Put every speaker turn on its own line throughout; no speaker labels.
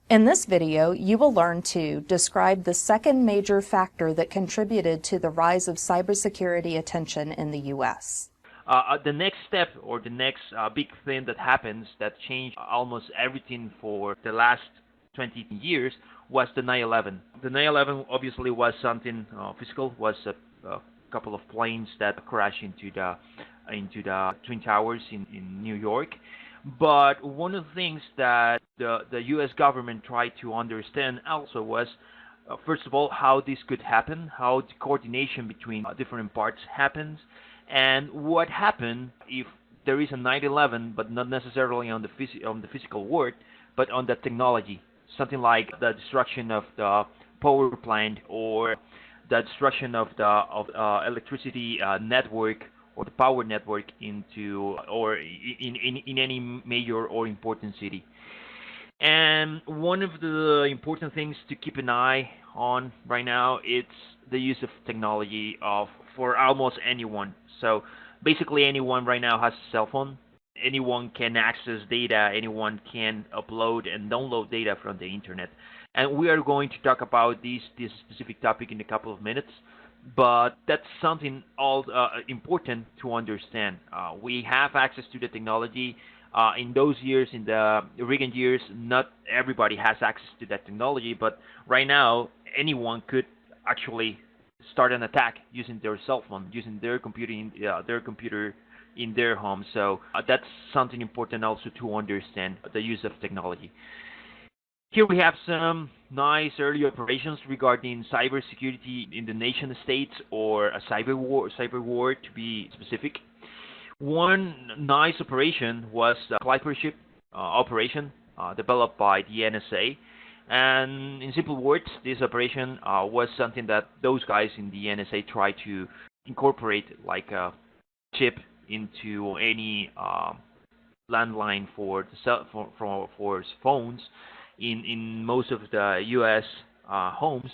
In this video, you will learn to describe the second major factor that contributed to the rise of cybersecurity attention in the U.S.
The next step or the next big thing that happens that changed almost everything for the last 20 years was the 9/11. The 9/11 obviously was something physical, was a couple of planes that crashed into the Twin Towers in New York. But one of the things that the U.S. government tried to understand also was, first of all, how this could happen, how the coordination between different parts happens, and what happened if there is a 9/11, but not necessarily on the physical world, but on the technology, something like the destruction of the power plant or the destruction of the electricity network or the power network into or in any major or important city. And one of the important things to keep an eye on right now it's the use of technology of for almost anyone. So basically anyone right now has a cell phone. Anyone can access data, anyone can upload and download data from the internet. And we are going to talk about this specific topic in a couple of minutes, but that's something all important to understand. We have access to the technology. In those years, in the Reagan years, not everybody has access to that technology, but right now, anyone could actually start an attack using their cell phone, using their computer in their home. So that's something important also to understand the use of technology. Here we have some nice early operations regarding cybersecurity in the nation states or a cyber war to be specific. One nice operation was the Clippership operation developed by the NSA. And in simple words, this operation was something that those guys in the NSA tried to incorporate like a chip into any landline for phones in most of the U.S. Homes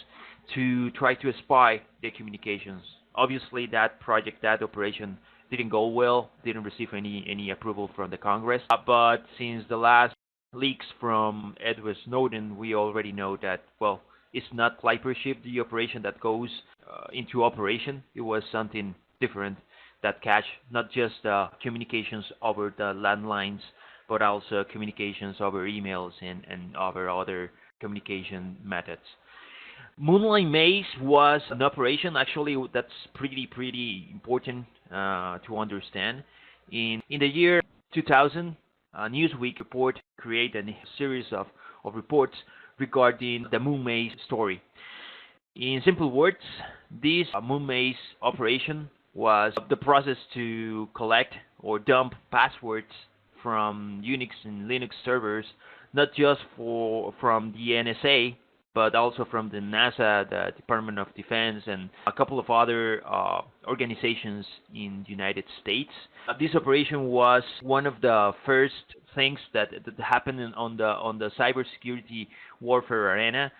to try to spy their communications. Obviously, that project, that operation didn't go well, didn't receive any approval from the Congress. But since the last leaks from Edward Snowden, we already know that, well, it's not Clippership, the operation that goes into operation. It was something different that catch not just communications over the landlines, but also communications over emails and over other communication methods. Moonlight Maze was an operation, actually, that's pretty important to understand. In the year 2000, Newsweek report created a series of reports regarding the Moon Maze story. In simple words, this Moon Maze operation was the process to collect or dump passwords from Unix and Linux servers, not just from the NSA, but also from the NASA, the Department of Defense, and a couple of other organizations in the United States. This operation was one of the first things that happened on the cybersecurity warfare arena,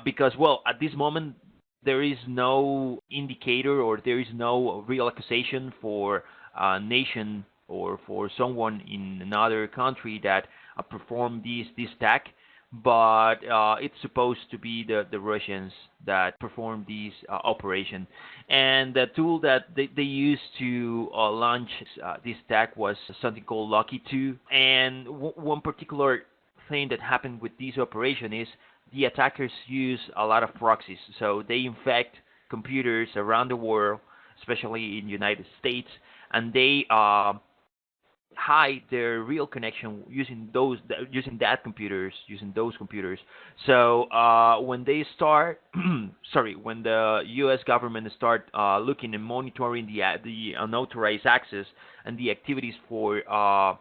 because, well, at this moment there is no indicator or there is no real accusation for a nation or for someone in another country that performed this attack, but it's supposed to be the Russians that performed this operation. And the tool that they used to launch this attack was something called Lucky 2. And one particular thing that happened with this operation is the attackers use a lot of proxies. So they infect computers around the world, especially in the United States, and they hide their real connection using those computers. So when they start, when the U.S. government start looking and monitoring the unauthorized access and the activities on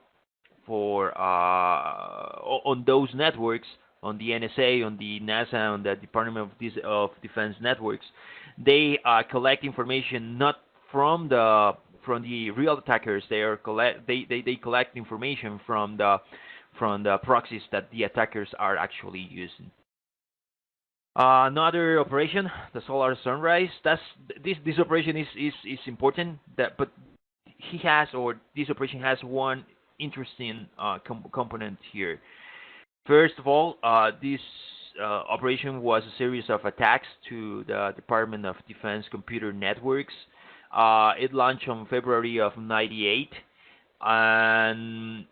those networks, on the NSA, on the NASA, on the Department of Defense networks, they collect information not from the real attackers. They collect information from the proxies that the attackers are actually using. Another operation, the Solar Sunrise. This operation is important. But this operation has one interesting component here. First of all, this operation was a series of attacks to the Department of Defense computer networks. It launched on February of '98, and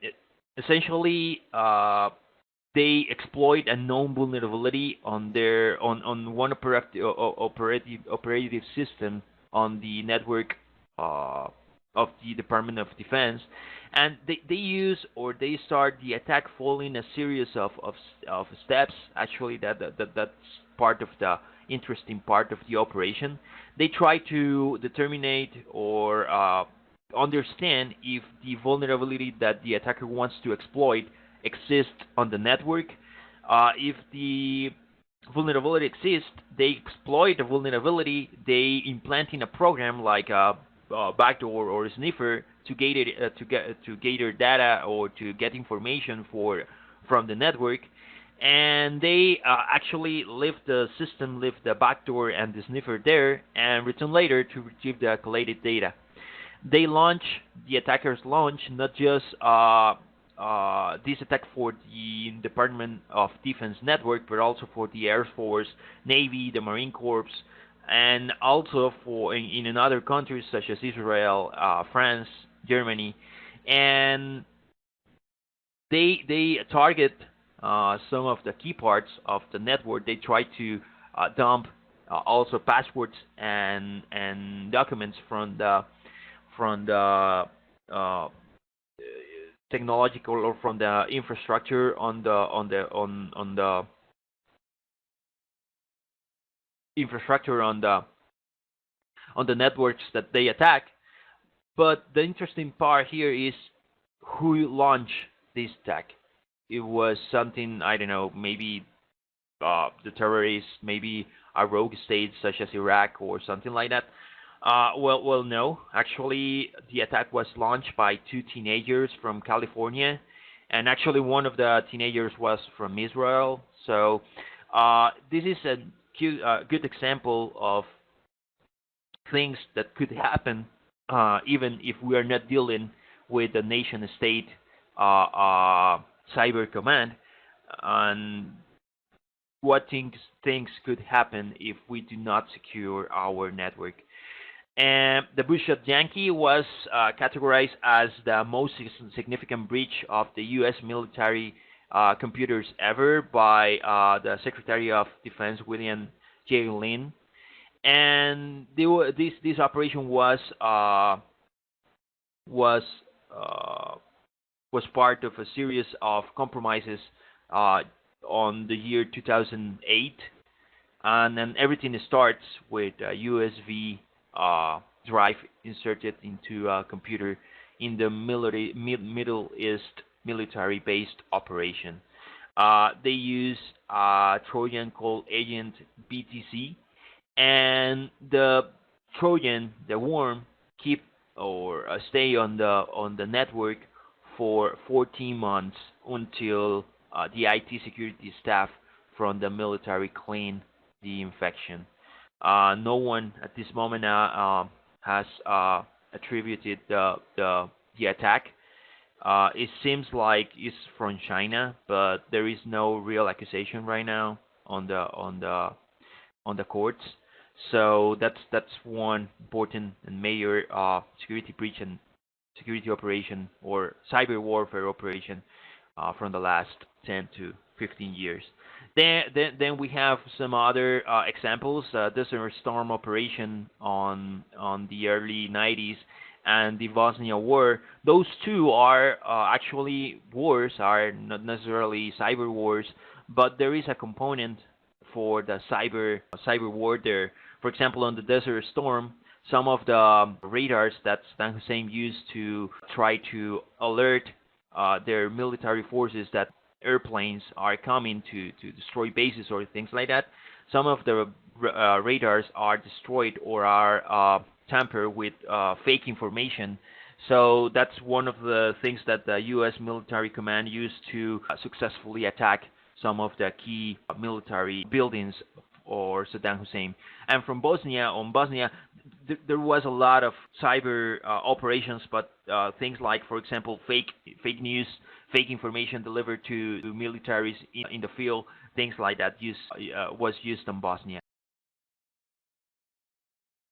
essentially they exploit a known vulnerability on their on one operative system on the network uh, of the Department of Defense, and they use or they start the attack following a series of steps. Actually, that's part of the interesting part of the operation. They try to determine or understand if the vulnerability that the attacker wants to exploit exists on the network. If the vulnerability exists, they exploit the vulnerability. They implant in a program like a backdoor or a sniffer to gather data or to get information from the network, and they actually leave the system, leave the backdoor and the sniffer there, and return later to retrieve the collated data. The attackers launch not just this attack for the Department of Defense network, but also for the Air Force, Navy, the Marine Corps, and also in other countries such as Israel, France, Germany, and they target some of the key parts of the network. They try to dump also passwords and documents from the technological or from the infrastructure on the infrastructure on the networks that they attack. But the interesting part here is who launched this attack. It was something, I don't know, maybe the terrorists, maybe a rogue state such as Iraq or something like that. Well, no. Actually, the attack was launched by two teenagers from California, and actually one of the teenagers was from Israel. So this is a good example of things that could happen, even if we are not dealing with the nation-state cyber command, and what things could happen if we do not secure our network. And the Bushot Yankee was categorized as the most significant breach of the U.S. military computers ever by the Secretary of Defense William J. Lynn, and this operation was uh, was part of a series of compromises on the year 2008, and then everything starts with a USB drive inserted into a computer in the Middle East military-based operation. They use a Trojan called Agent BTC, and the Trojan, the worm, keep or stay on the network for 14 months until the IT security staff from the military clean the infection. No one at this moment has attributed the attack. It seems like it's from China, but there is no real accusation right now on the courts. So that's one important and major security breach and security operation or cyber warfare operation from the last 10 to 15 years. Then we have some other examples. Desert Storm operation on the early 90s and the Bosnia War. Those two are actually wars, are not necessarily cyber wars, but there is a component for the cyber war there. For example, on the Desert Storm, some of the radars that Saddam Hussein used to try to alert their military forces that airplanes are coming to destroy bases or things like that. Some of the radars are destroyed or are tampered with fake information. So that's one of the things that the U.S. military command used to successfully attack some of the key military buildings or Saddam Hussein. And from Bosnia, there was a lot of cyber operations, but things like, for example, fake news, fake information delivered to militaries in the field, things like that was used in Bosnia.